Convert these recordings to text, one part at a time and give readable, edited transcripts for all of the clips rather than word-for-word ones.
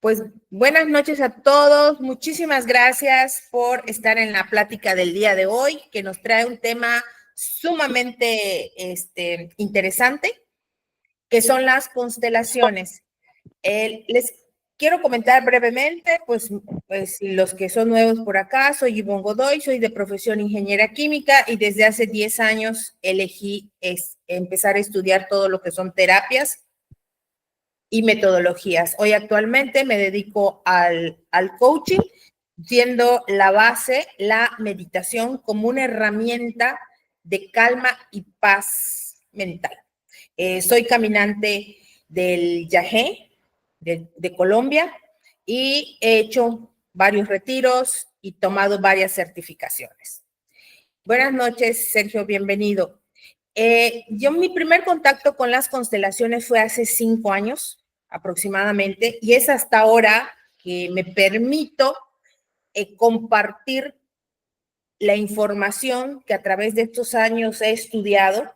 Pues buenas noches a todos. Muchísimas gracias por estar en la plática del día de hoy, que nos trae un tema sumamente interesante, que son las constelaciones. Les quiero comentar brevemente, pues los que son nuevos por acá, soy Ivonne Godoy, soy de profesión ingeniera química y desde hace 10 años elegí empezar a estudiar todo lo que son terapias y metodologías. Hoy actualmente me dedico al coaching, siendo la base la meditación como una herramienta de calma y paz mental. Soy caminante del Yagé de Colombia y he hecho varios retiros y tomado varias certificaciones. Buenas noches, Sergio, bienvenido. Mi primer contacto con las constelaciones fue hace 5 años aproximadamente, y es hasta ahora que me permito compartir la información que a través de estos años he estudiado,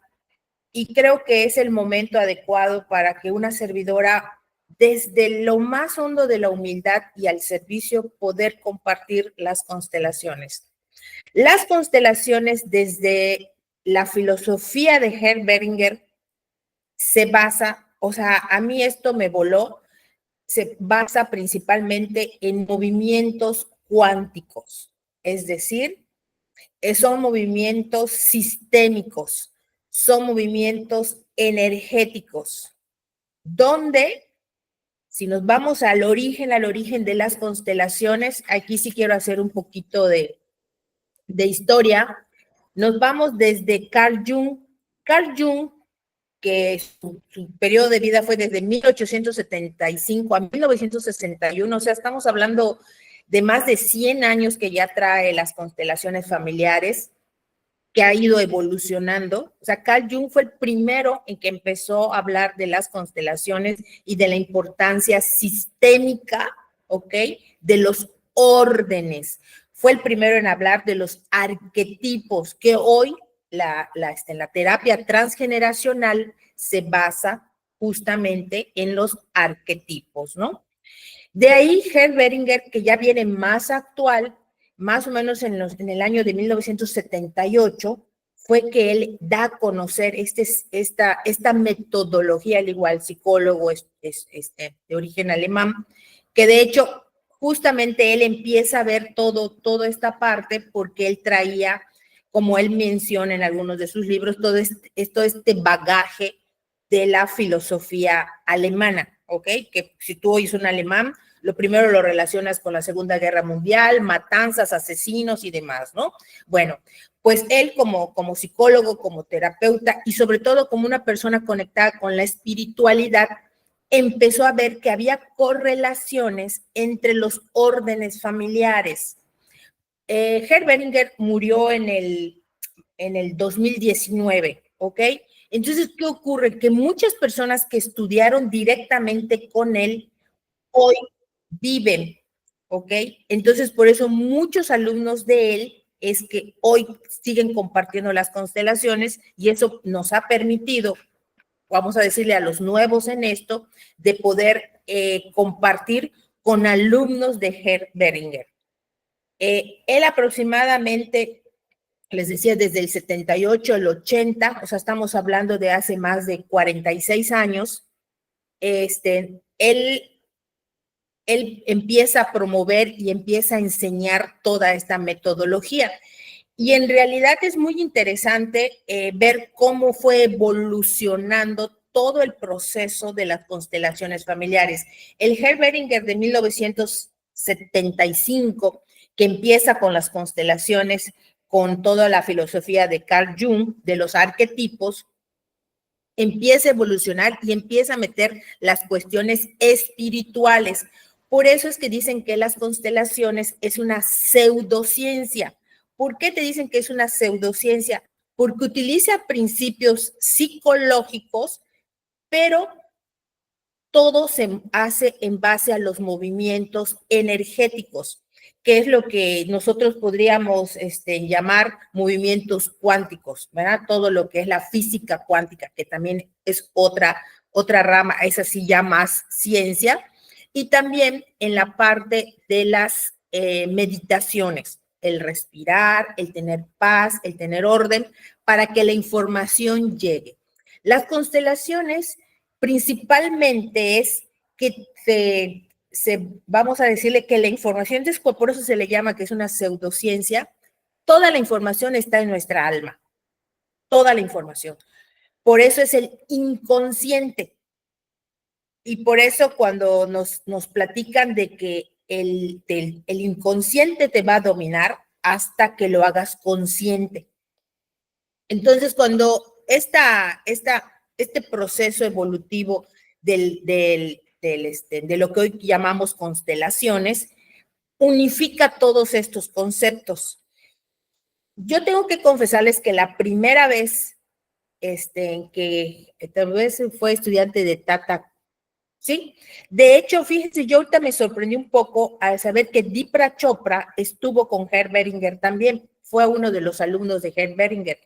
y creo que es el momento adecuado para que una servidora, desde lo más hondo de la humildad y al servicio, poder compartir las constelaciones. Las constelaciones, desde la filosofía de Herr Beringer, se basa, o sea, a mí esto me voló, se basa principalmente en movimientos cuánticos, es decir, son movimientos sistémicos, son movimientos energéticos, donde, si nos vamos al origen de las constelaciones, aquí sí quiero hacer un poquito de historia. Nos vamos desde Carl Jung. Carl Jung, que su periodo de vida fue desde 1875 a 1961, o sea, estamos hablando de más de 100 años que ya trae las constelaciones familiares, que ha ido evolucionando. O sea, Carl Jung fue el primero en que empezó a hablar de las constelaciones y de la importancia sistémica, ¿ok?, de los órdenes. Fue el primero en hablar de los arquetipos, que hoy la terapia transgeneracional se basa justamente en los arquetipos, ¿no? De ahí Herr Beringer, que ya viene más actual, más o menos en el año de 1978, fue que él da a conocer esta metodología, al igual psicólogo de origen alemán, que de hecho justamente él empieza a ver toda esta parte porque él traía, como él menciona en algunos de sus libros, todo este bagaje de la filosofía alemana, ¿ok? Que si tú oyes un alemán, lo primero lo relacionas con la Segunda Guerra Mundial, matanzas, asesinos y demás, ¿no? Bueno, pues él como psicólogo, como terapeuta y sobre todo como una persona conectada con la espiritualidad, empezó a ver que había correlaciones entre los órdenes familiares. Herr Beringer murió en el 2019, ¿ok? Entonces, ¿qué ocurre? Que muchas personas que estudiaron directamente con él hoy viven, ¿ok? Entonces, por eso muchos alumnos de él es que hoy siguen compartiendo las constelaciones, y eso nos ha permitido, vamos a decirle a los nuevos en esto, de poder compartir con alumnos de Herr Beringer. Él aproximadamente, les decía, desde el 78, el 80, o sea, estamos hablando de hace más de 46 años, él empieza a promover y empieza a enseñar toda esta metodología. Y en realidad es muy interesante ver cómo fue evolucionando todo el proceso de las constelaciones familiares. El Herr Beringer de 1975, que empieza con las constelaciones, con toda la filosofía de Carl Jung, de los arquetipos, empieza a evolucionar y empieza a meter las cuestiones espirituales. Por eso es que dicen que las constelaciones es una pseudociencia. ¿Por qué te dicen que es una pseudociencia? Porque utiliza principios psicológicos, pero todo se hace en base a los movimientos energéticos, que es lo que nosotros podríamos llamar movimientos cuánticos, ¿verdad? Todo lo que es la física cuántica, que también es otra rama, esa sí ya más ciencia, y también en la parte de las meditaciones, el respirar, el tener paz, el tener orden, para que la información llegue. Las constelaciones principalmente es que vamos a decirle que la información, por eso se le llama que es una pseudociencia, toda la información está en nuestra alma, toda la información. Por eso es el inconsciente. Y por eso cuando nos platican de que el inconsciente te va a dominar hasta que lo hagas consciente. Entonces, cuando este proceso evolutivo de lo que hoy llamamos constelaciones, unifica todos estos conceptos. Yo tengo que confesarles que la primera vez en que tal vez fue estudiante de Tata, ¿sí? De hecho, fíjense, yo ahorita me sorprendí un poco al saber que Dipra Chopra estuvo con Gerd Beringer también, fue uno de los alumnos de Gerd Beringer.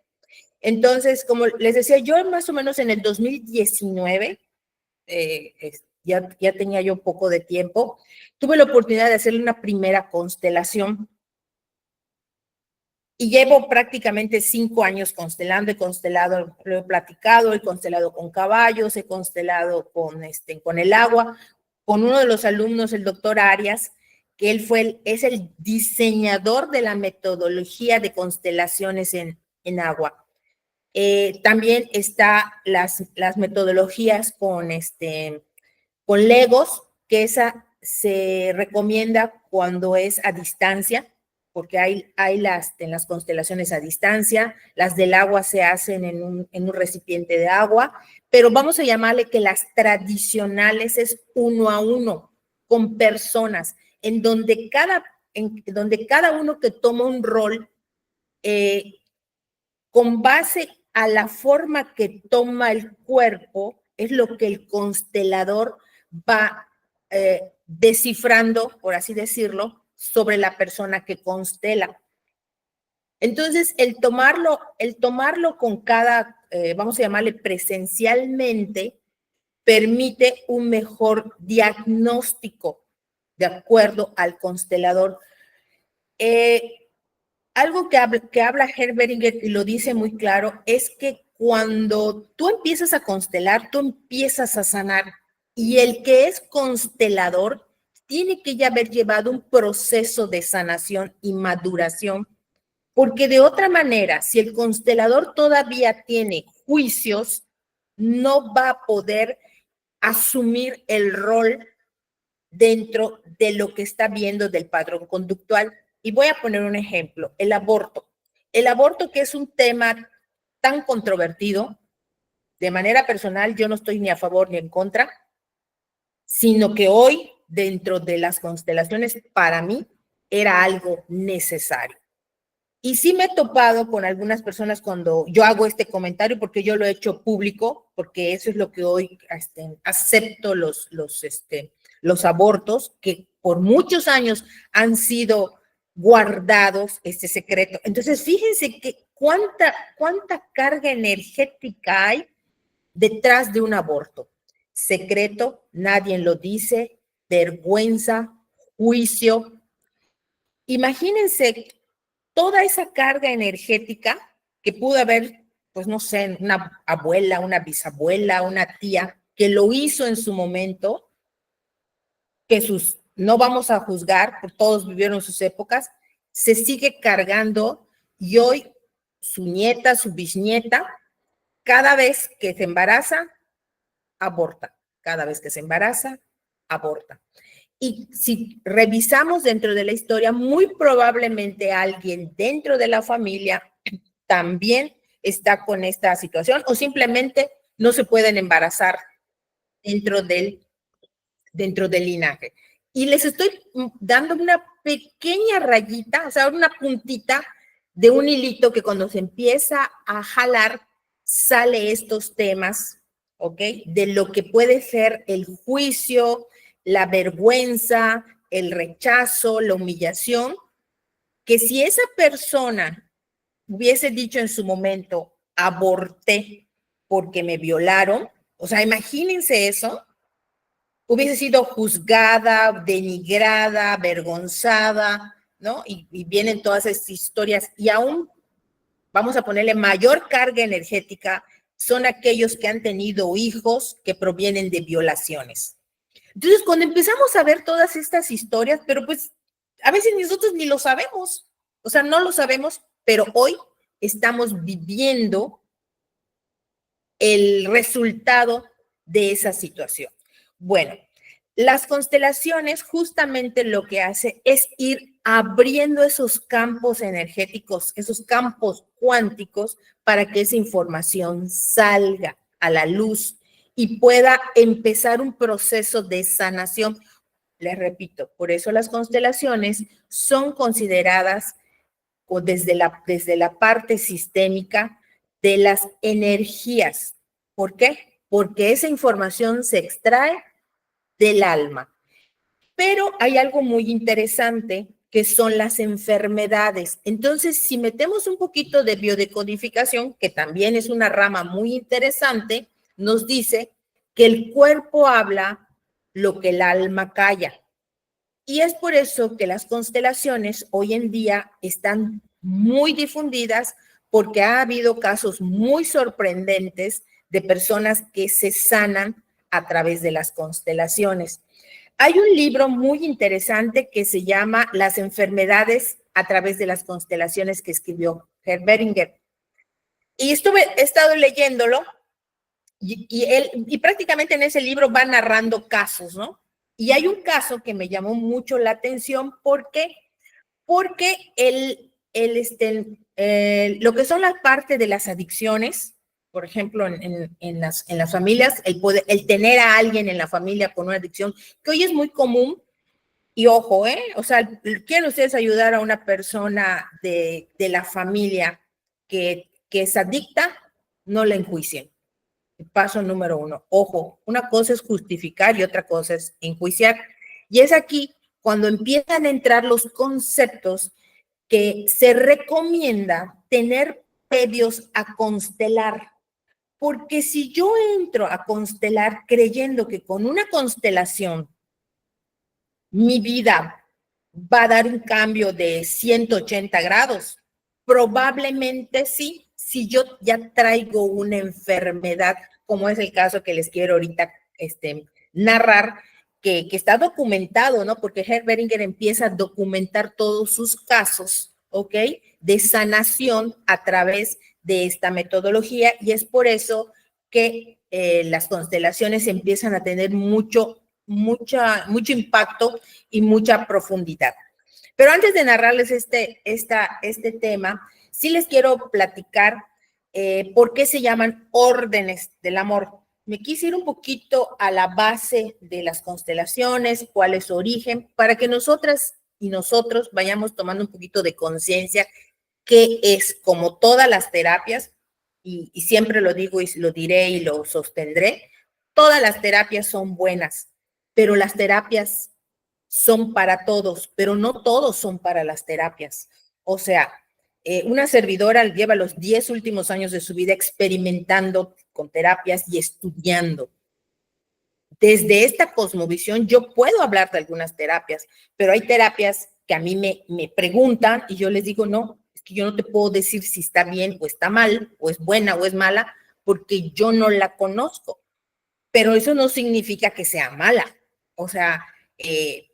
Entonces, como les decía, yo más o menos en el 2019, ya tenía yo poco de tiempo, tuve la oportunidad de hacerle una primera constelación y llevo prácticamente 5 años constelando, he constelado, lo he platicado, he constelado con caballos, he constelado con el agua, con uno de los alumnos, el doctor Arias, que él es el diseñador de la metodología de constelaciones en agua. También está las metodologías con Legos, que esa se recomienda cuando es a distancia, porque hay en las constelaciones a distancia, las del agua se hacen en un recipiente de agua, pero vamos a llamarle que las tradicionales es 1 a 1, con personas, en donde cada uno que toma un rol, con base a la forma que toma el cuerpo, es lo que el constelador va descifrando, por así decirlo, sobre la persona que constela. Entonces, el tomarlo con cada, vamos a llamarle presencialmente, permite un mejor diagnóstico de acuerdo al constelador. Algo que habla Gerd Beringer y lo dice muy claro es que cuando tú empiezas a constelar, tú empiezas a sanar, y el que es constelador tiene que ya haber llevado un proceso de sanación y maduración, porque de otra manera, si el constelador todavía tiene juicios, no va a poder asumir el rol dentro de lo que está viendo del patrón conductual. Y voy a poner un ejemplo, el aborto. El aborto, que es un tema tan controvertido, de manera personal yo no estoy ni a favor ni en contra, sino que hoy, dentro de las constelaciones, para mí era algo necesario. Y sí me he topado con algunas personas cuando yo hago este comentario, porque yo lo he hecho público, porque eso es lo que hoy acepto los abortos, que por muchos años han sido guardados este secreto. Entonces, fíjense que cuánta carga energética hay detrás de un aborto. Secreto, nadie lo dice, vergüenza, juicio. Imagínense toda esa carga energética que pudo haber, pues no sé, una abuela, una bisabuela, una tía, que lo hizo en su momento, que no vamos a juzgar, porque todos vivieron sus épocas, se sigue cargando, y hoy su nieta, su bisnieta, cada vez que se embaraza, aborta. Cada vez que se embaraza, aborta. Y si revisamos dentro de la historia, muy probablemente alguien dentro de la familia también está con esta situación, o simplemente no se pueden embarazar dentro del linaje. Y les estoy dando una pequeña rayita, o sea, una puntita de un hilito que cuando se empieza a jalar, sale estos temas, ¿ok? De lo que puede ser el juicio, la vergüenza, el rechazo, la humillación, que si esa persona hubiese dicho en su momento, aborté porque me violaron, o sea, imagínense eso, hubiese sido juzgada, denigrada, avergonzada, ¿no? Y vienen todas estas historias y aún vamos a ponerle mayor carga energética son aquellos que han tenido hijos que provienen de violaciones. Entonces, cuando empezamos a ver todas estas historias, pero pues a veces nosotros ni lo sabemos, o sea, no lo sabemos, pero hoy estamos viviendo el resultado de esa situación. Bueno, las constelaciones justamente lo que hace es ir abriendo esos campos energéticos, esos campos cuánticos, para que esa información salga a la luz y pueda empezar un proceso de sanación. Les repito, por eso las constelaciones son consideradas desde la parte sistémica de las energías. ¿Por qué? Porque esa información se extrae del alma. Pero hay algo muy interesante que son las enfermedades. Entonces, si metemos un poquito de biodecodificación, que también es una rama muy interesante, nos dice que el cuerpo habla lo que el alma calla. Y es por eso que las constelaciones hoy en día están muy difundidas porque ha habido casos muy sorprendentes de personas que se sanan a través de las constelaciones. Hay un libro muy interesante que se llama Las enfermedades a través de las constelaciones que escribió Herr Beringer. Y he estado leyéndolo y prácticamente en ese libro va narrando casos, ¿no? Y hay un caso que me llamó mucho la atención porque lo que son la parte de las adicciones, por ejemplo, en las familias, el tener a alguien en la familia con una adicción, que hoy es muy común, y ojo, o sea, ¿quieren ustedes ayudar a una persona de la familia que es adicta? No la enjuicien. Paso número 1. Ojo, una cosa es justificar y otra cosa es enjuiciar. Y es aquí cuando empiezan a entrar los conceptos que se recomienda tener previos a constelar. Porque si yo entro a constelar creyendo que con una constelación mi vida va a dar un cambio de 180 grados, probablemente sí, si yo ya traigo una enfermedad, como es el caso que les quiero ahorita narrar, que está documentado, ¿no? Porque Herr Beringer empieza a documentar todos sus casos, ¿ok? De sanación a través de esta metodología y es por eso que las constelaciones empiezan a tener mucho impacto y mucha profundidad. Pero antes de narrarles este tema, sí les quiero platicar por qué se llaman órdenes del amor. Me quise ir un poquito a la base de las constelaciones, cuál es su origen, para que nosotras y nosotros vayamos tomando un poquito de conciencia que es como todas las terapias, y siempre lo digo y lo diré y lo sostendré, todas las terapias son buenas, pero las terapias son para todos, pero no todos son para las terapias. O sea, una servidora lleva los 10 últimos años de su vida experimentando con terapias y estudiando. Desde esta cosmovisión yo puedo hablar de algunas terapias, pero hay terapias que a mí me preguntan y yo les digo, no, es que yo no te puedo decir si está bien o está mal, o es buena o es mala, porque yo no la conozco. Pero eso no significa que sea mala. O sea,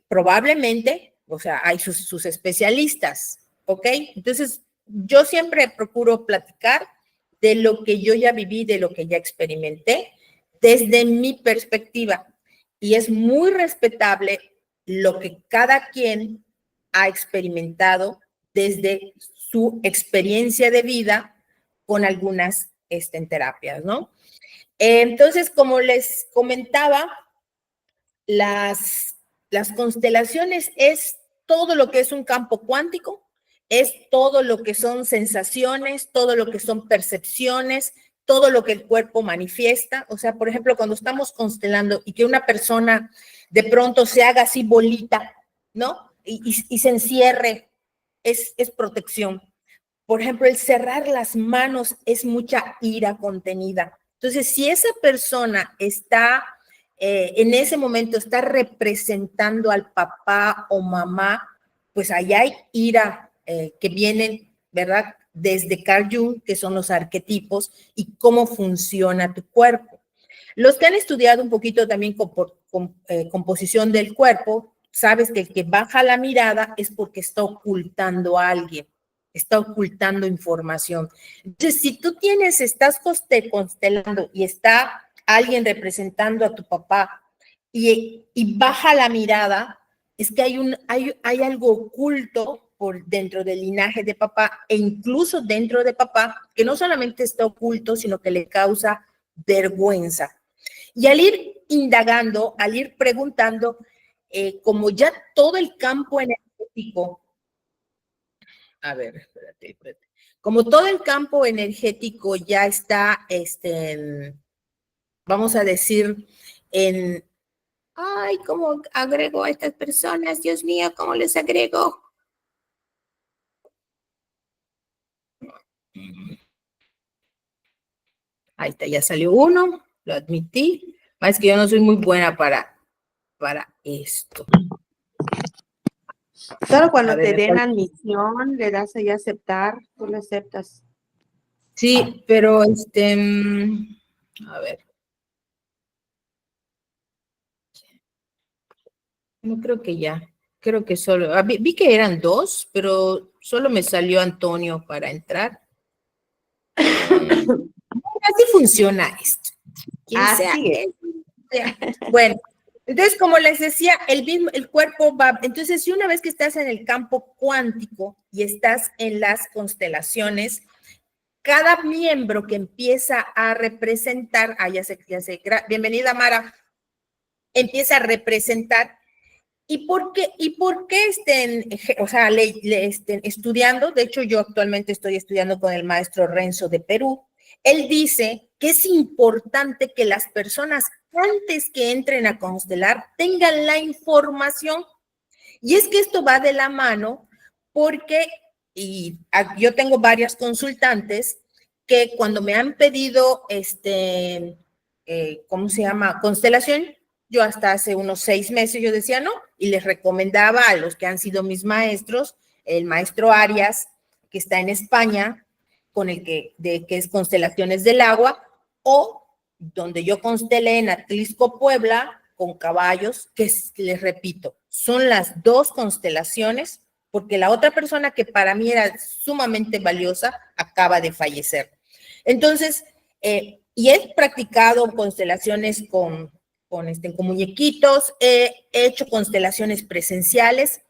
probablemente, o sea, hay sus especialistas, ¿ok? Entonces, yo siempre procuro platicar de lo que yo ya viví, de lo que ya experimenté, desde mi perspectiva. Y es muy respetable lo que cada quien ha experimentado desde su experiencia de vida con algunas terapias, ¿no? Entonces, como les comentaba, las constelaciones es todo lo que es un campo cuántico, es todo lo que son sensaciones, todo lo que son percepciones, todo lo que el cuerpo manifiesta. O sea, por ejemplo, cuando estamos constelando y que una persona de pronto se haga así bolita, ¿no? Y se encierre, es protección. Por ejemplo, el cerrar las manos es mucha ira contenida. Entonces, si esa persona está en ese momento está representando al papá o mamá, pues allá hay ira que vienen, ¿verdad? Desde Carl Jung, que son los arquetipos y cómo funciona tu cuerpo. Los que han estudiado un poquito también composición del cuerpo, sabes que el que baja la mirada es porque está ocultando a alguien, está ocultando información. Entonces, si tú estás constelando y está alguien representando a tu papá y baja la mirada, es que hay algo oculto por dentro del linaje de papá e incluso dentro de papá que no solamente está oculto, sino que le causa vergüenza. Y al ir indagando, al ir preguntando, como ya todo el campo energético, a ver, espérate. Como todo el campo energético ya está, vamos a decir, ay, ¿cómo agrego a estas personas? Dios mío, ¿cómo les agrego? Ahí está, ya salió uno, lo admití. Es que yo no soy muy buena para esto. Solo cuando te den admisión, le das ahí a aceptar, tú lo aceptas. Sí, pero a ver. No creo que ya. Creo que solo. Vi que eran dos, pero solo me salió Antonio para entrar. Así funciona esto. Quien sea. Bueno, entonces, como les decía, el cuerpo va. Entonces, si una vez que estás en el campo cuántico y estás en las constelaciones, cada miembro que empieza a representar, bienvenida Mara, empieza a representar. ¿Y por qué estén estudiando? De hecho, yo actualmente estoy estudiando con el maestro Renzo de Perú. Él dice que es importante que las personas, antes que entren a constelar, tengan la información. Y es que esto va de la mano porque, yo tengo varias consultantes que cuando me han pedido, ¿cómo se llama? Constelación, yo hasta hace unos 6 meses yo decía no, y les recomendaba a los que han sido mis maestros, el maestro Arias, que está en España, que es Constelaciones del Agua, o donde yo constelé en Atlisco, Puebla, con caballos, que les repito, son las dos constelaciones, porque la otra persona que para mí era sumamente valiosa acaba de fallecer. Entonces, y he practicado constelaciones con muñequitos, he hecho constelaciones presenciales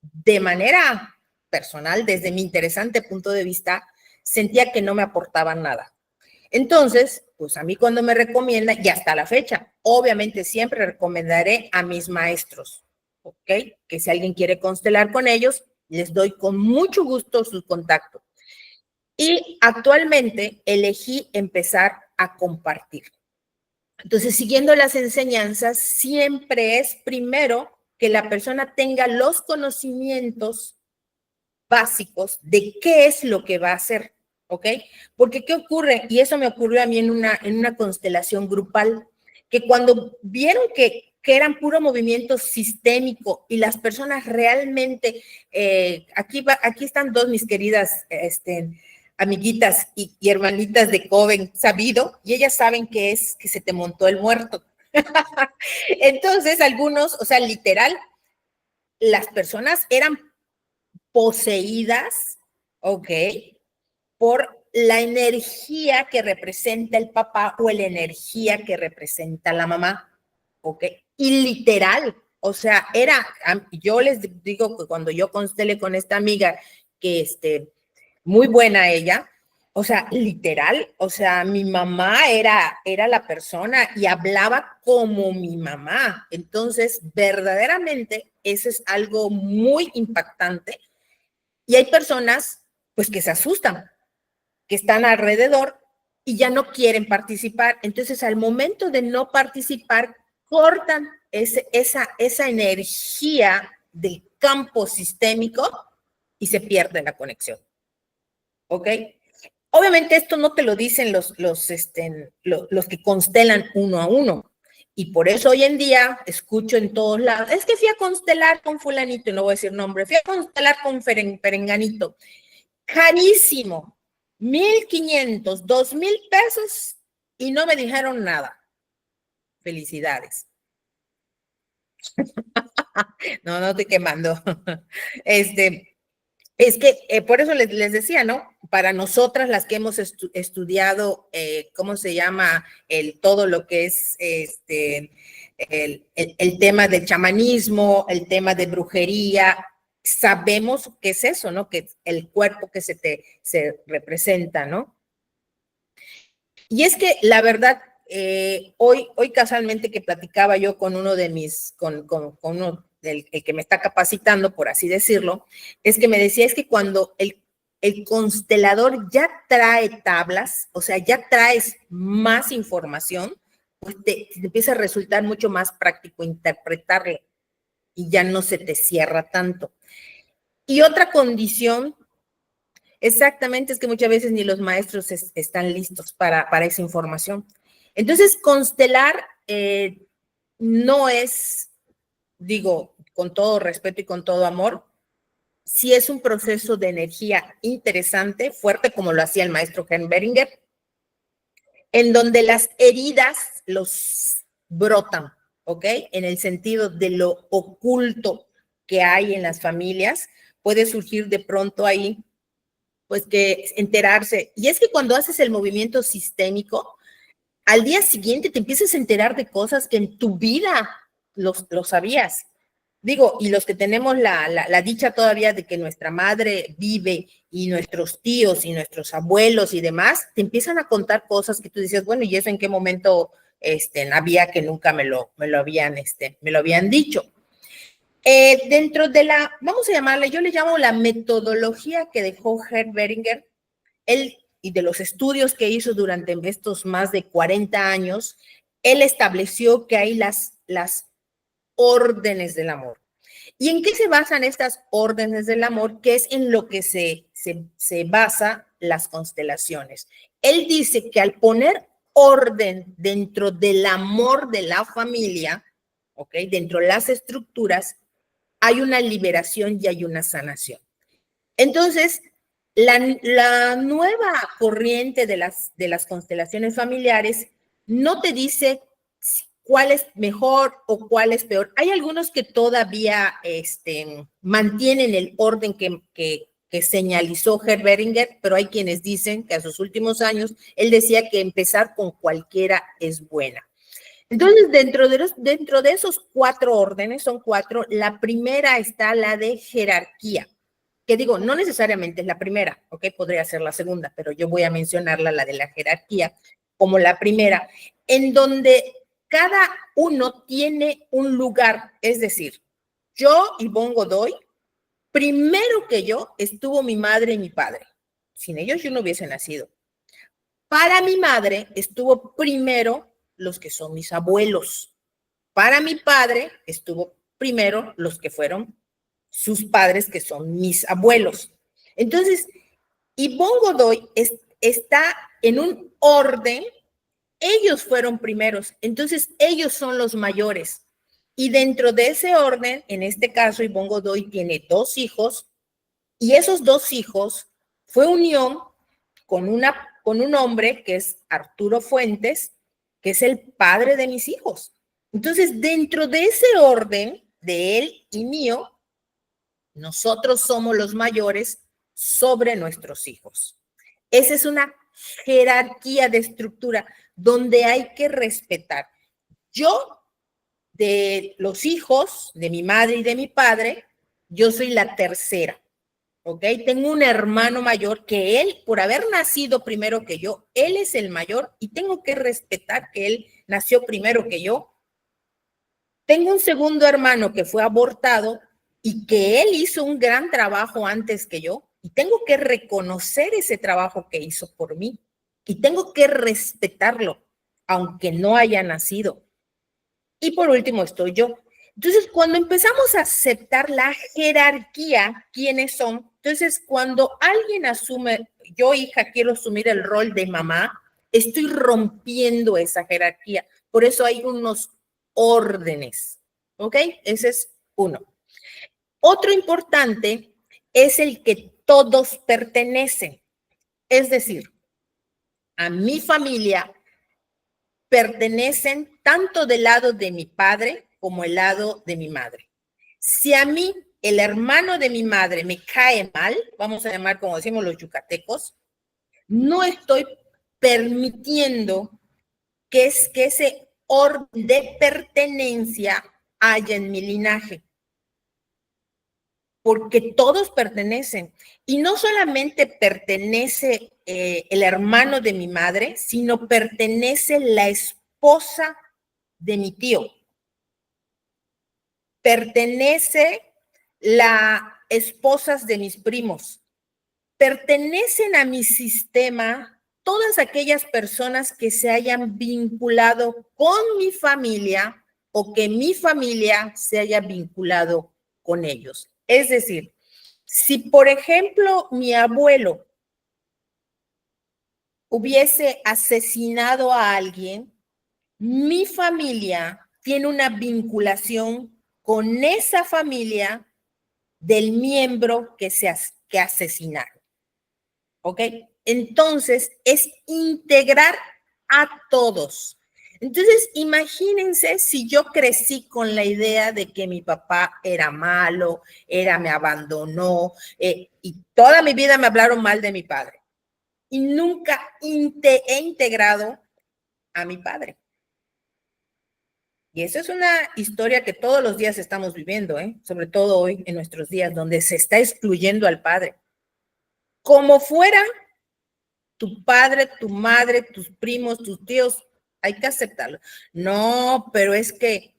de manera personal, desde mi interesante punto de vista, sentía que no me aportaban nada. Entonces, pues a mí cuando me recomiendan, y hasta la fecha, obviamente siempre recomendaré a mis maestros, ¿ok? Que si alguien quiere constelar con ellos, les doy con mucho gusto su contacto. Y actualmente elegí empezar a compartir. Entonces, siguiendo las enseñanzas, siempre es primero que la persona tenga los conocimientos básicos de qué es lo que va a hacer, ¿ok? Porque ¿qué ocurre? Y eso me ocurrió a mí en una constelación grupal, que cuando vieron que eran puro movimiento sistémico y las personas realmente, aquí están dos mis queridas amiguitas y hermanitas de Coven sabido, y ellas saben que es que se te montó el muerto. Entonces, algunos, o sea, literal, las personas eran poseídas, ¿ok? Por la energía que representa el papá o la energía que representa la mamá, ¿ok? Y literal, o sea, yo les digo que cuando yo constelé con esta amiga, que muy buena ella, o sea, literal, o sea, mi mamá era la persona y hablaba como mi mamá. Entonces, verdaderamente, eso es algo muy impactante. Y hay personas, pues, que se asustan, que están alrededor y ya no quieren participar. Entonces, al momento de no participar, cortan esa energía del campo sistémico y se pierde la conexión. ¿Ok? Obviamente esto no te lo dicen los que constelan uno a uno. Y por eso hoy en día escucho en todos lados, es que fui a constelar con fulanito, y no voy a decir nombre, fui a constelar con perenganito. Carísimo, 1,500, 2,000 pesos y no me dijeron nada. Felicidades. No, no estoy quemando. Es que por eso les decía, ¿no? Para nosotras las que hemos estudiado, ¿cómo se llama? Todo lo que es el tema del chamanismo, el tema de brujería, sabemos qué es eso, ¿no? Que el cuerpo que se representa, ¿no? Y es que la verdad, hoy casualmente que platicaba yo con uno de mis, con uno el que me está capacitando, por así decirlo, es que me decía, es que cuando el constelador ya trae tablas, o sea, ya traes más información, pues te empieza a resultar mucho más práctico interpretarlo y ya no se te cierra tanto. Y otra condición, exactamente, es que muchas veces ni los maestros están listos para esa información. Entonces, constelar no es, digo, con todo respeto y con todo amor, sí es un proceso de energía interesante, fuerte, como lo hacía el maestro Ken Beringer, en donde las heridas los brotan, ¿ok? En el sentido de lo oculto que hay en las familias, puede surgir de pronto ahí, pues que enterarse. Y es que cuando haces el movimiento sistémico, al día siguiente te empiezas a enterar de cosas que en tu vida lo sabías. Digo, y los que tenemos la dicha todavía de que nuestra madre vive y nuestros tíos y nuestros abuelos y demás, te empiezan a contar cosas que tú dices, bueno, ¿y eso en qué momento había que nunca me lo habían dicho? Dentro de vamos a llamarle, yo le llamo la metodología que dejó Gerd Beringer, él y de los estudios que hizo durante estos más de 40 años, él estableció que hay las órdenes del amor. ¿Y en qué se basan estas órdenes del amor? Que es en lo que se basa las constelaciones. Él dice que al poner orden dentro del amor de la familia, ¿ok? Dentro de las estructuras, hay una liberación y hay una sanación. Entonces, la nueva corriente de las constelaciones familiares no te dice cuál es mejor o cuál es peor. Hay algunos que todavía mantienen el orden que señalizó Gerd Beringer, pero hay quienes dicen que a sus últimos años él decía que empezar con cualquiera es buena. Entonces, dentro de esos 4 órdenes, son 4, la primera está la de jerarquía, que digo, no necesariamente es la primera, ¿ok? Podría ser la segunda, pero yo voy a mencionarla, la de la jerarquía, como la primera, en donde cada uno tiene un lugar, es decir, yo, Ivonne Godoy, primero que yo estuvo mi madre y mi padre. Sin ellos yo no hubiese nacido. Para mi madre estuvo primero los que son mis abuelos. Para mi padre estuvo primero los que fueron sus padres, que son mis abuelos. Entonces, Ivonne Godoy está en un orden, ellos fueron primeros, entonces ellos son los mayores. Y dentro de ese orden, en este caso, Ivonne Godoy tiene 2 hijos, y esos 2 hijos fue unión con un hombre que es Arturo Fuentes, que es el padre de mis hijos. Entonces, dentro de ese orden de él y mío, nosotros somos los mayores sobre nuestros hijos. Esa es una jerarquía de estructura donde hay que respetar. Yo, de los hijos de mi madre y de mi padre, yo soy la tercera. ¿Ok? Tengo un hermano mayor que él, por haber nacido primero que yo, él es el mayor y tengo que respetar que él nació primero que yo. Tengo un segundo hermano que fue abortado y que él hizo un gran trabajo antes que yo y tengo que reconocer ese trabajo que hizo por mí y tengo que respetarlo, aunque no haya nacido. Y por último estoy yo. Entonces, cuando empezamos a aceptar la jerarquía, ¿quiénes son? Entonces, cuando alguien asume, yo hija quiero asumir el rol de mamá, estoy rompiendo esa jerarquía. Por eso hay unos órdenes. ¿Ok? Ese es uno. Otro importante es el que todos pertenecen. Es decir, a mi familia pertenecen tanto del lado de mi padre como el lado de mi madre. Si a mí el hermano de mi madre me cae mal, vamos a llamar como decimos los yucatecos, no estoy permitiendo que ese orden de pertenencia haya en mi linaje. Porque todos pertenecen. Y no solamente pertenece el hermano de mi madre, sino pertenece la esposa de mi tío. Pertenece las esposas de mis primos. Pertenecen a mi sistema todas aquellas personas que se hayan vinculado con mi familia o que mi familia se haya vinculado con ellos. Es decir, si por ejemplo mi abuelo hubiese asesinado a alguien, mi familia tiene una vinculación con esa familia del miembro que asesinaron. ¿Ok? Entonces, es integrar a todos. Entonces, imagínense si yo crecí con la idea de que mi papá era malo, me abandonó, y toda mi vida me hablaron mal de mi padre. Y nunca he integrado a mi padre. Y eso es una historia que todos los días estamos viviendo, sobre todo hoy en nuestros días, donde se está excluyendo al padre. Como fuera tu padre, tu madre, tus primos, tus tíos, hay que aceptarlo. No, pero es que,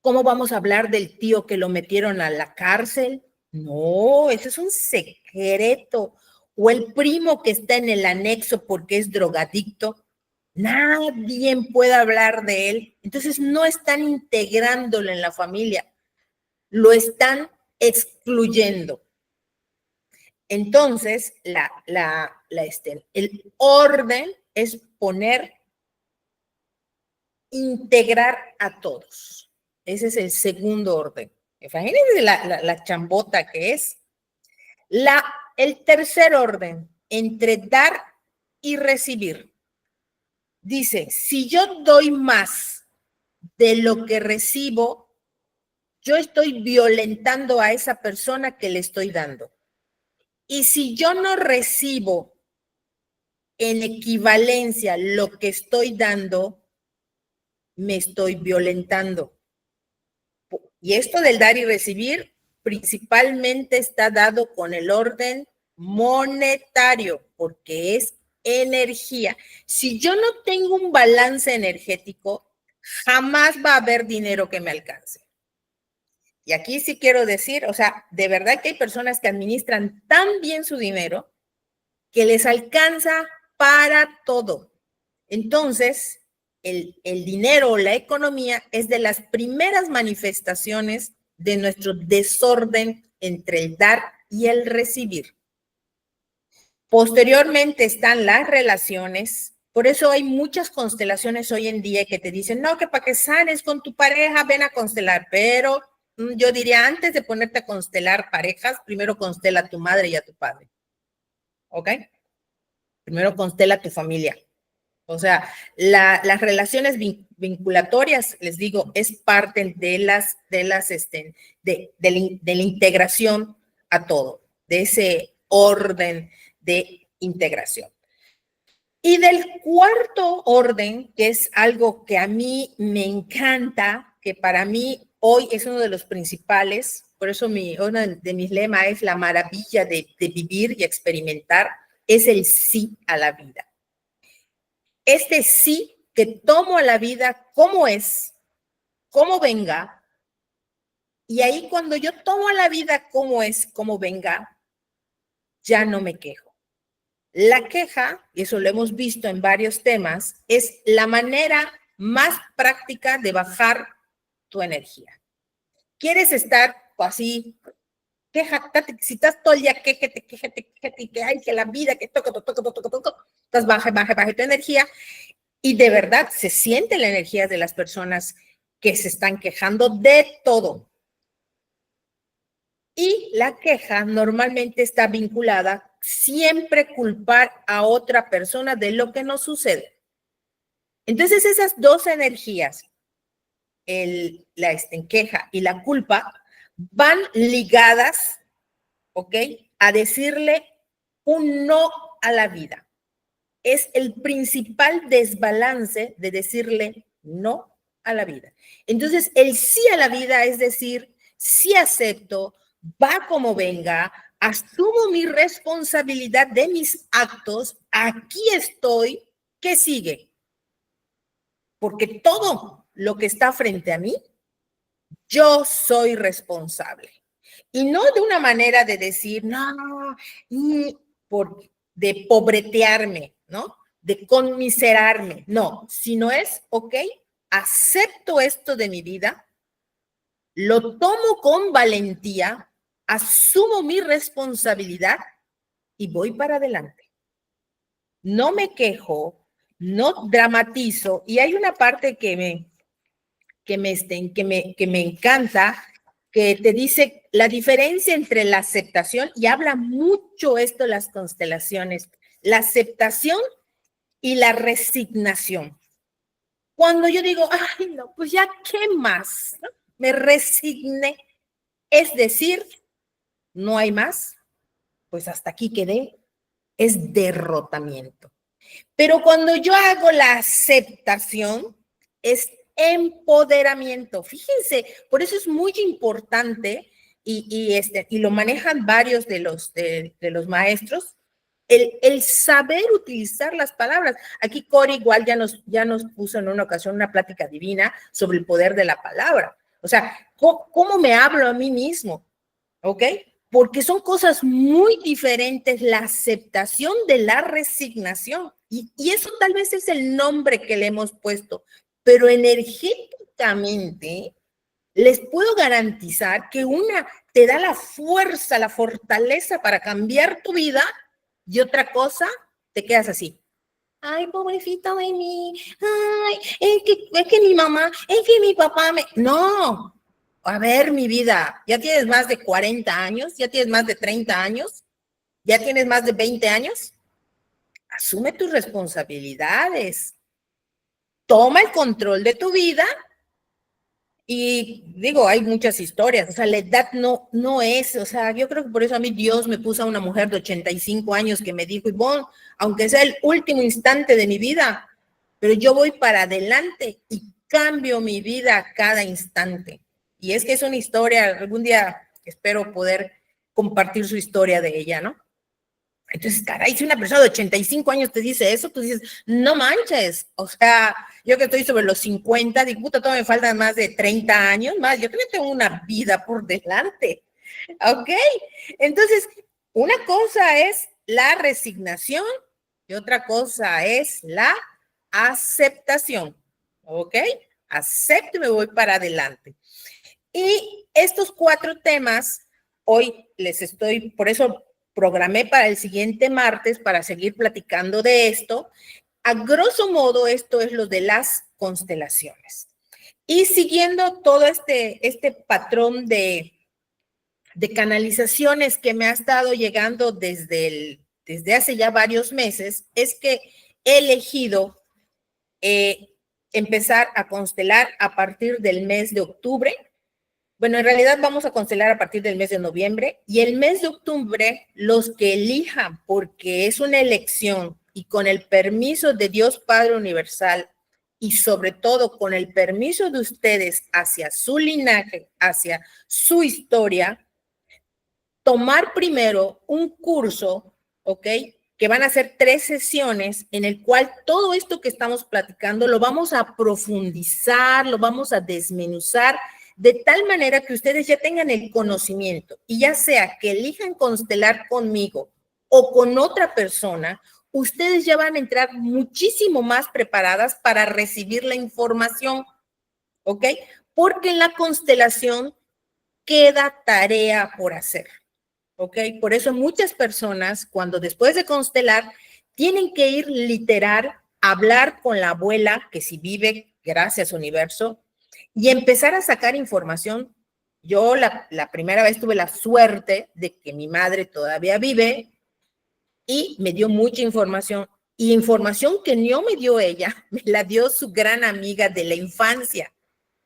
¿cómo vamos a hablar del tío que lo metieron a la cárcel? No, eso es un secreto. O el primo que está en el anexo porque es drogadicto. Nadie puede hablar de él. Entonces no están integrándolo en la familia, lo están excluyendo. Entonces, el orden es integrar a todos. Ese es el segundo orden. Imagínense la chambota que es. El tercer orden, entre dar y recibir. Dice, si yo doy más de lo que recibo, yo estoy violentando a esa persona que le estoy dando. Y si yo no recibo en equivalencia lo que estoy dando, me estoy violentando. Y esto del dar y recibir principalmente está dado con el orden monetario, porque es energía. Si yo no tengo un balance energético, jamás va a haber dinero que me alcance. Y aquí sí quiero decir, o sea, de verdad que hay personas que administran tan bien su dinero que les alcanza para todo. Entonces, el dinero o la economía es de las primeras manifestaciones de nuestro desorden entre el dar y el recibir. Posteriormente están las relaciones. Por eso hay muchas constelaciones hoy en día que te dicen, no, que para que sanes con tu pareja, ven a constelar. Pero yo diría, antes de ponerte a constelar parejas, primero constela a tu madre y a tu padre. ¿Ok? Primero constela a tu familia. O sea, las relaciones vinculatorias, les digo, es parte de la integración a todo, de ese orden de integración. Y del cuarto orden, que es algo que a mí me encanta, que para mí hoy es uno de los principales, por eso uno de mis lemas es la maravilla de vivir y experimentar, es el sí a la vida. Este sí que tomo a la vida como es, como venga, y ahí cuando yo tomo a la vida como es, como venga, ya no me quejo. La queja, y eso lo hemos visto en varios temas, es la manera más práctica de bajar tu energía. ¿Quieres estar así? Quéjate, si estás todo el día, quéjate, que hay que la vida, que toco, estás baja tu energía. Y de verdad se siente la energía de las personas que se están quejando de todo. Y la queja normalmente está vinculada siempre culpar a otra persona de lo que nos sucede. Entonces esas dos energías, la queja y la culpa, van ligadas, ¿ok? A decirle un no a la vida. Es el principal desbalance de decirle no a la vida. Entonces, el sí a la vida es decir, sí acepto, va como venga, asumo mi responsabilidad de mis actos, aquí estoy, ¿qué sigue? Porque todo lo que está frente a mí, yo soy responsable. Y no de una manera de decir, no, de pobretearme, ¿no? De conmiserarme, no, sino es, ok, acepto esto de mi vida, lo tomo con valentía, asumo mi responsabilidad y voy para adelante. No me quejo, no dramatizo, y hay una parte que me encanta, que te dice la diferencia entre la aceptación, y habla mucho esto las constelaciones, la aceptación y la resignación. Cuando yo digo, ay, no, pues ya, ¿qué más? ¿No? Me resigné, es decir, no hay más, pues hasta aquí quedé, es derrotamiento. Pero cuando yo hago la aceptación, es empoderamiento. Fíjense, por eso es muy importante y lo manejan varios de los maestros, el saber utilizar las palabras. Aquí Cori igual ya nos puso en una ocasión una plática divina sobre el poder de la palabra. O sea, ¿cómo me hablo a mí mismo? ¿Ok? Porque son cosas muy diferentes la aceptación de la resignación. Y eso tal vez es el nombre que le hemos puesto, pero energéticamente les puedo garantizar que una te da la fuerza, la fortaleza para cambiar tu vida y otra cosa, te quedas así. Ay, pobrecita de mí. Ay, es que mi mamá, es que mi papá me... No, a ver, mi vida, ya tienes más de 40 años, ya tienes más de 30 años, ya tienes más de 20 años. Asume tus responsabilidades. Toma el control de tu vida. Y digo, hay muchas historias, o sea, la edad no es, o sea, yo creo que por eso a mí Dios me puso a una mujer de 85 años que me dijo, Ivonne, aunque sea el último instante de mi vida, pero yo voy para adelante y cambio mi vida cada instante. Y es que es una historia, algún día espero poder compartir su historia de ella, ¿no? Entonces, caray, si una persona de 85 años te dice eso, tú dices, no manches. O sea, yo que estoy sobre los 50, digo, puta, todavía me faltan más de 30 años más. Yo también tengo una vida por delante. ¿Ok? Entonces, una cosa es la resignación y otra cosa es la aceptación. ¿Ok? Acepto y me voy para adelante. Y estos 4 temas, hoy les estoy, por eso programé para el siguiente martes para seguir platicando de esto. A grosso modo, esto es lo de las constelaciones. Y siguiendo todo este patrón de canalizaciones que me ha estado llegando desde hace ya varios meses, es que he elegido empezar a constelar a partir del mes de octubre. Bueno, en realidad vamos a constelar a partir del mes de noviembre y el mes de octubre los que elijan, porque es una elección y con el permiso de Dios Padre Universal y sobre todo con el permiso de ustedes hacia su linaje, hacia su historia, tomar primero un curso, ¿ok? Que van a ser 3 sesiones en el cual todo esto que estamos platicando lo vamos a profundizar, lo vamos a desmenuzar de tal manera que ustedes ya tengan el conocimiento y ya sea que elijan constelar conmigo o con otra persona, ustedes ya van a entrar muchísimo más preparadas para recibir la información, ¿ok? Porque en la constelación queda tarea por hacer, ¿ok? Por eso muchas personas, cuando después de constelar, tienen que ir literal a hablar con la abuela, que si vive, gracias universo, y empezar a sacar información. Yo la primera vez tuve la suerte de que mi madre todavía vive y me dio mucha información. Y información que no me dio ella, me la dio su gran amiga de la infancia,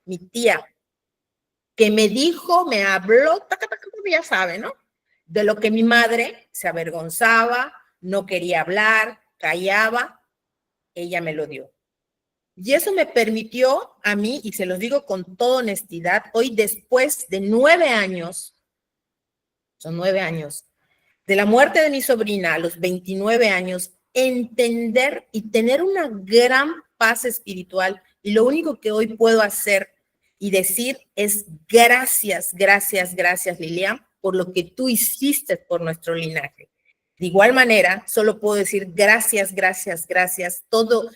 mi tía, que me dijo, me habló, ya sabe, ¿no? De lo que mi madre se avergonzaba, no quería hablar, callaba, ella me lo dio. Y eso me permitió a mí, y se los digo con toda honestidad, hoy después de 9 años, son 9 años, de la muerte de mi sobrina a los 29 años, entender y tener una gran paz espiritual. Y lo único que hoy puedo hacer y decir es gracias, gracias, gracias, Lilian, por lo que tú hiciste por nuestro linaje. De igual manera, solo puedo decir gracias, gracias, gracias, todo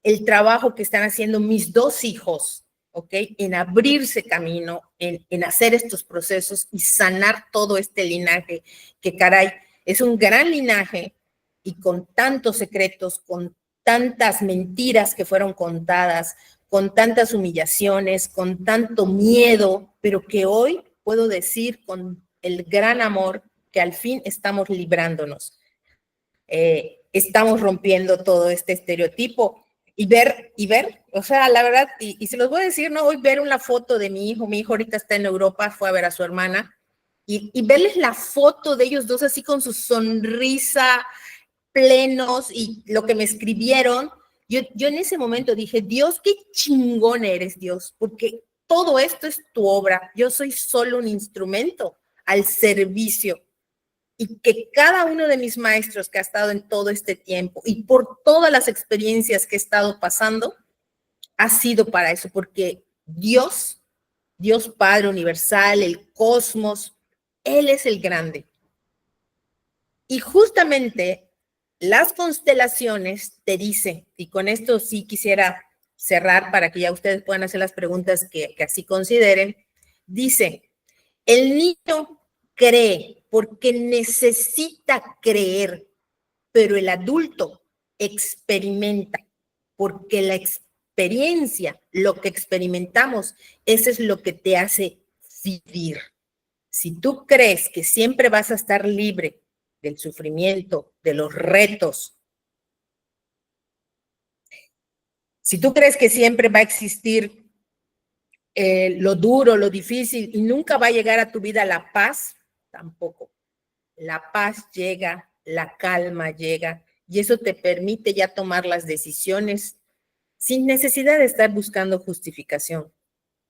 el trabajo que están haciendo mis 2 hijos, ¿ok? En abrirse camino, en hacer estos procesos y sanar todo este linaje, que caray, es un gran linaje y con tantos secretos, con tantas mentiras que fueron contadas, con tantas humillaciones, con tanto miedo, pero que hoy puedo decir con el gran amor que al fin estamos librándonos. Estamos rompiendo todo este estereotipo y ver, o sea, la verdad, y se los voy a decir, ¿no? Hoy mi hijo ahorita está en Europa, fue a ver a su hermana, y verles la foto de ellos dos así con su sonrisa, plenos, y lo que me escribieron, yo en ese momento dije, Dios, qué chingón eres, Dios, porque todo esto es tu obra, yo soy solo un instrumento al servicio. Y que cada uno de mis maestros que ha estado en todo este tiempo y por todas las experiencias que he estado pasando, ha sido para eso, porque Dios Padre Universal, el cosmos, Él es el grande. Y justamente las constelaciones te dicen, y con esto sí quisiera cerrar para que ya ustedes puedan hacer las preguntas que así consideren, dice, el niño cree porque necesita creer, pero el adulto experimenta porque la experiencia, lo que experimentamos, eso es lo que te hace vivir. Si tú crees que siempre vas a estar libre del sufrimiento, de los retos, si tú crees que siempre va a existir lo duro, lo difícil y nunca va a llegar a tu vida la paz, tampoco. La paz llega, la calma llega y eso te permite ya tomar las decisiones sin necesidad de estar buscando justificación.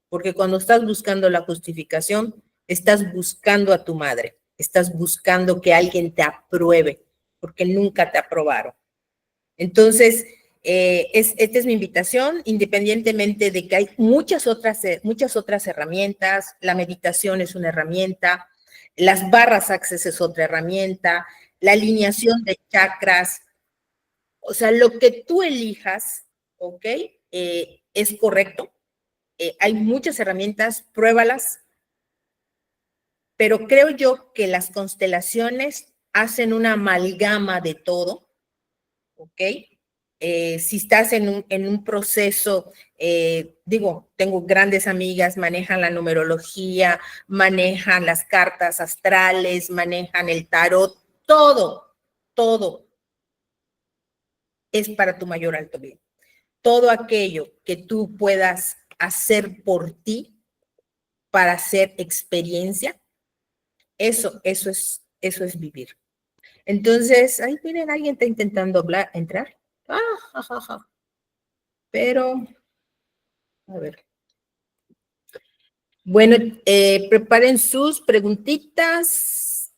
Porque cuando estás buscando la justificación, estás buscando a tu madre, estás buscando que alguien te apruebe, porque nunca te aprobaron. Entonces, esta es mi invitación, independientemente de que hay muchas otras herramientas, la meditación es una herramienta, las barras Access es otra herramienta, la alineación de chakras, o sea, lo que tú elijas, ¿ok? Es correcto. Hay muchas herramientas, pruébalas, pero creo yo que las constelaciones hacen una amalgama de todo, ¿ok? Si estás en un proceso, tengo grandes amigas, manejan la numerología, manejan las cartas astrales, manejan el tarot, todo es para tu mayor alto bien. Todo aquello que tú puedas hacer por ti para hacer experiencia, eso es vivir. Entonces, ahí miren, alguien está intentando entrar. Pero, a ver. Bueno, preparen sus preguntitas.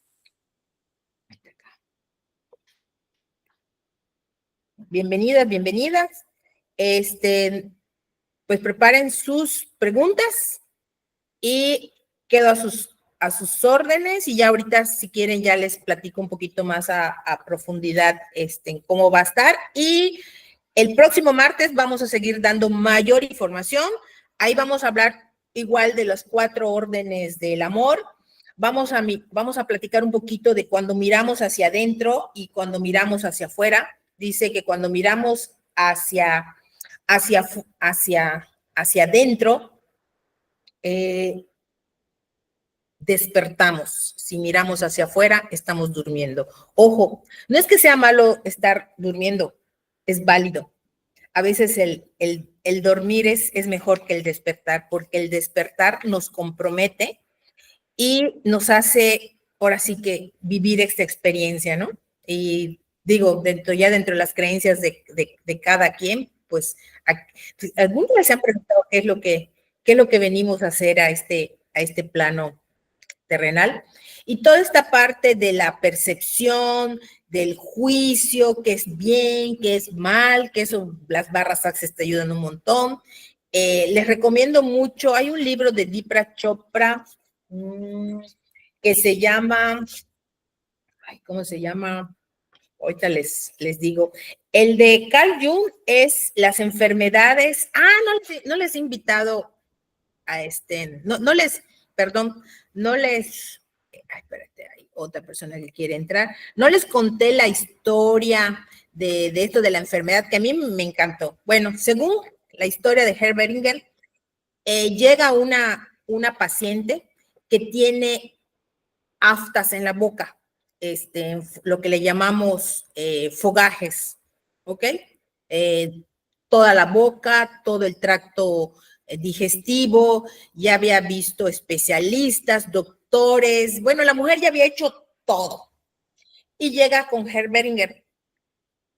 Bienvenidas, bienvenidas. Pues preparen sus preguntas y quedo a sus órdenes y ya ahorita si quieren ya les platico un poquito más a profundidad en cómo va a estar y el próximo martes vamos a seguir dando mayor información. Ahí vamos a hablar igual de las 4 órdenes del amor. Vamos a platicar un poquito de cuando miramos hacia adentro y cuando miramos hacia afuera. Dice que cuando miramos hacia adentro, despertamos. Si miramos hacia afuera, estamos durmiendo. Ojo, no es que sea malo estar durmiendo, es válido. A veces el dormir es mejor que el despertar, porque el despertar nos compromete y nos hace, ahora sí que, vivir esta experiencia, ¿no? Y digo, dentro de las creencias de cada quien, pues, ¿alguna vez se han preguntado qué es lo que venimos a hacer a este plano terrenal? Y toda esta parte de la percepción, del juicio, que es bien, que es mal, que eso, las barras access te ayudan un montón. Les recomiendo mucho, hay un libro de Deepak Chopra que se llama, ¿cómo se llama? Ahorita les digo. El de Carl Jung es las enfermedades. No les he invitado a perdón, no les, espérate, hay otra persona que quiere entrar. No les conté la historia de esto de la enfermedad, que a mí me encantó. Bueno, según la historia de Herbert Beringer, llega una paciente que tiene aftas en la boca, lo que le llamamos fogajes, ¿ok? Toda la boca, todo el tracto digestivo, ya había visto especialistas, doctores, bueno, la mujer ya había hecho todo. Y llega con Herbert Beringer.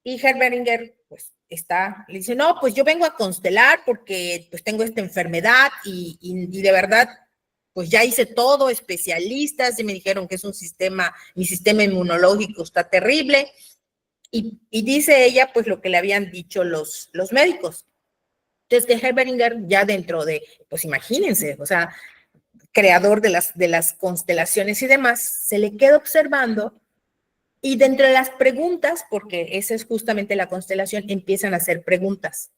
Y Herbert Beringer, pues, le dice, no, pues yo vengo a constelar porque pues tengo esta enfermedad y de verdad, pues ya hice todo, especialistas, y me dijeron que es mi sistema inmunológico está terrible. Y dice ella, pues lo que le habían dicho los médicos. Entonces, que Herbert Beringer ya dentro de, pues imagínense, o sea, creador de las constelaciones y demás, se le queda observando y dentro de las preguntas, porque esa es justamente la constelación, empiezan a hacer preguntas.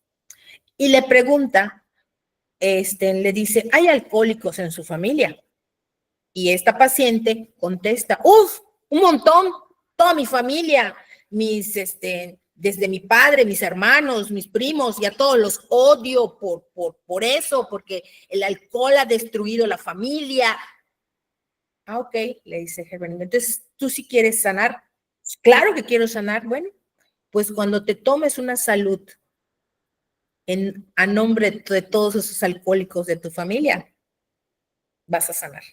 Y le pregunta, le dice, ¿hay alcohólicos en su familia? Y esta paciente contesta, ¡uf! Un montón, toda mi familia, desde mi padre, mis hermanos, mis primos, y a todos los odio por eso, porque el alcohol ha destruido la familia. Ok, le dice Herbert. Entonces, ¿tú sí quieres sanar? Claro que quiero sanar. Bueno, pues cuando te tomes una salud a nombre de todos esos alcohólicos de tu familia, vas a sanar.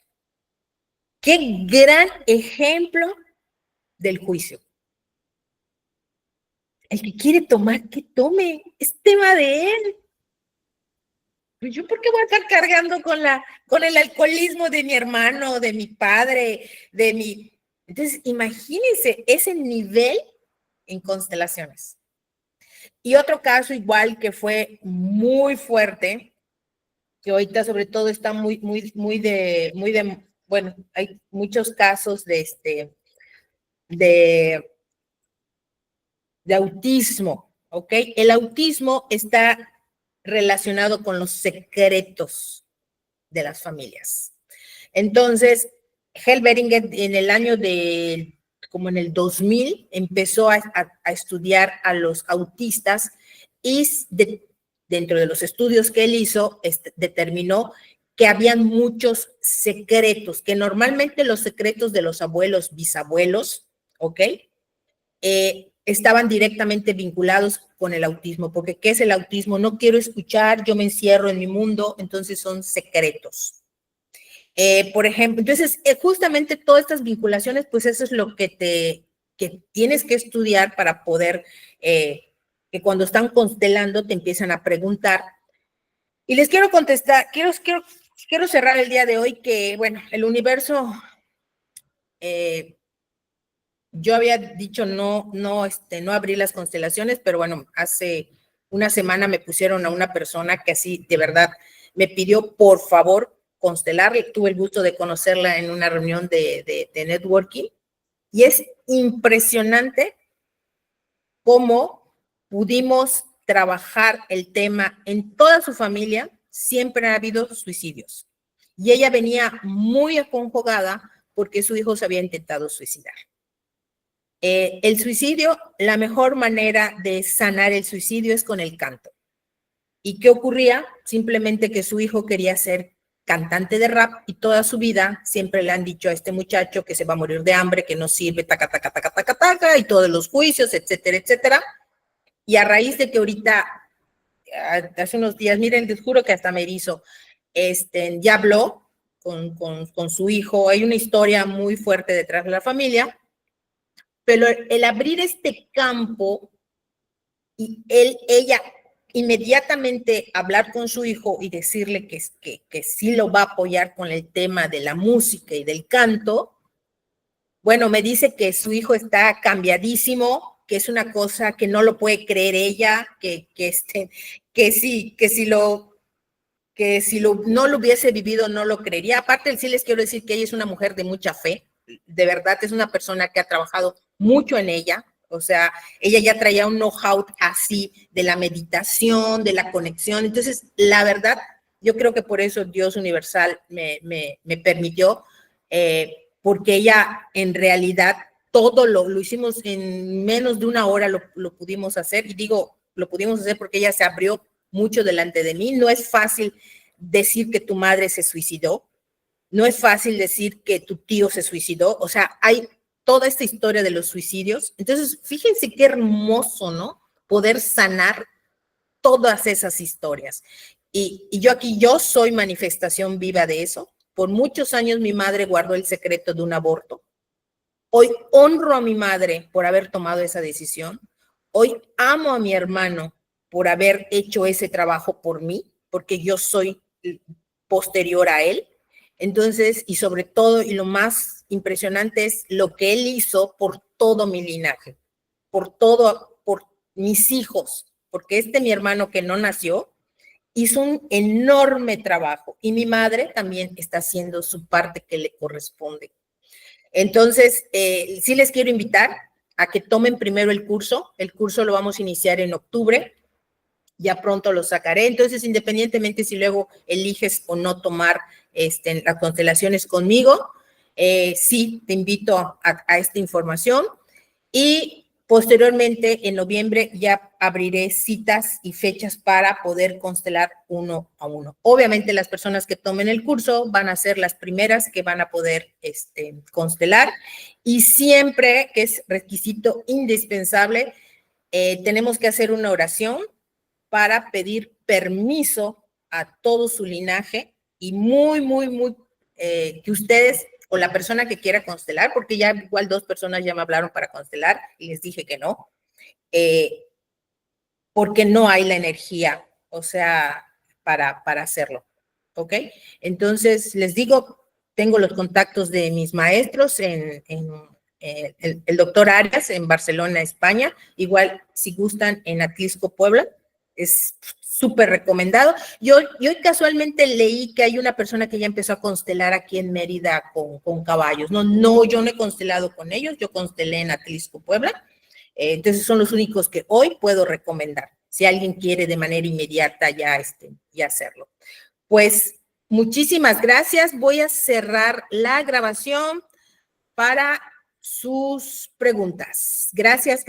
Qué gran ejemplo del juicio. El que quiere tomar, que tome. Es tema de él. ¿Yo por qué voy a estar cargando con el alcoholismo de mi hermano, de mi padre, de mi... Entonces, imagínense ese nivel en constelaciones. Y otro caso igual que fue muy fuerte, que ahorita sobre todo está muy bueno, hay muchos casos de autismo, ¿ok? El autismo está relacionado con los secretos de las familias. Entonces, Beringer en el año como en el 2000, empezó a estudiar a los autistas y dentro de los estudios que él hizo, determinó que habían muchos secretos, que normalmente los secretos de los abuelos, bisabuelos, ¿ok? Estaban directamente vinculados con el autismo, porque ¿qué es el autismo? No quiero escuchar, yo me encierro en mi mundo, entonces son secretos. Por ejemplo, entonces, justamente todas estas vinculaciones, pues eso es lo que tienes que estudiar para poder, que cuando están constelando te empiezan a preguntar. Y les quiero contestar, quiero cerrar el día de hoy que, bueno, el universo, yo había dicho no abrí las constelaciones, pero bueno, hace una semana me pusieron a una persona que así, de verdad, me pidió por favor constelar. Tuve el gusto de conocerla en una reunión de networking y es impresionante cómo pudimos trabajar el tema en toda su familia. Siempre ha habido suicidios y ella venía muy acongojada porque su hijo se había intentado suicidar. El suicidio, la mejor manera de sanar el suicidio es con el canto. ¿Y qué ocurría? Simplemente que su hijo quería ser cantante de rap y toda su vida siempre le han dicho a este muchacho que se va a morir de hambre, que no sirve, taca, taca, taca, taca, taca, y todos los juicios, etcétera, etcétera. Y a raíz de que ahorita, hace unos días, miren, les juro que hasta me erizo, ya habló con su hijo. Hay una historia muy fuerte detrás de la familia, pero el abrir este campo y ella inmediatamente hablar con su hijo y decirle que sí lo va a apoyar con el tema de la música y del canto, bueno, me dice que su hijo está cambiadísimo, que es una cosa que no lo puede creer ella, que si no lo hubiese vivido no lo creería. Aparte, sí les quiero decir que ella es una mujer de mucha fe, de verdad es una persona que ha trabajado mucho en ella. O sea, ella ya traía un know-how así de la meditación, de la conexión. Entonces, la verdad, yo creo que por eso Dios universal me permitió, porque ella en realidad todo lo hicimos en menos de una hora, lo pudimos hacer. Y digo, lo pudimos hacer porque ella se abrió mucho delante de mí. No es fácil decir que tu madre se suicidó. No es fácil decir que tu tío se suicidó. O sea, hay toda esta historia de los suicidios. Entonces, fíjense qué hermoso, ¿no? Poder sanar todas esas historias. Y yo soy manifestación viva de eso. Por muchos años mi madre guardó el secreto de un aborto. Hoy honro a mi madre por haber tomado esa decisión. Hoy amo a mi hermano por haber hecho ese trabajo por mí, porque yo soy posterior a él. Entonces, y sobre todo, y lo más impresionante es lo que él hizo por todo mi linaje, por mis hijos, porque mi hermano que no nació, hizo un enorme trabajo y mi madre también está haciendo su parte que le corresponde. Entonces, sí les quiero invitar a que tomen primero el curso lo vamos a iniciar en octubre, ya pronto lo sacaré. Entonces, independientemente si luego eliges o no tomar las constelaciones conmigo, sí te invito a esta información. Y posteriormente, en noviembre, ya abriré citas y fechas para poder constelar uno a uno. Obviamente, las personas que tomen el curso van a ser las primeras que van a poder constelar. Y siempre, que es requisito indispensable, tenemos que hacer una oración para pedir permiso a todo su linaje y que ustedes o la persona que quiera constelar, porque ya igual 2 personas ya me hablaron para constelar y les dije que no, porque no hay la energía, o sea, para hacerlo, ¿ok? Entonces, les digo, tengo los contactos de mis maestros el doctor Arias en Barcelona, España, igual si gustan en Atlisco, Puebla, es súper recomendado. Yo casualmente leí que hay una persona que ya empezó a constelar aquí en Mérida con caballos. No, yo no he constelado con ellos, yo constelé en Atlisco, Puebla. Entonces son los únicos que hoy puedo recomendar, si alguien quiere de manera inmediata ya hacerlo. Pues muchísimas gracias. Voy a cerrar la grabación para sus preguntas. Gracias.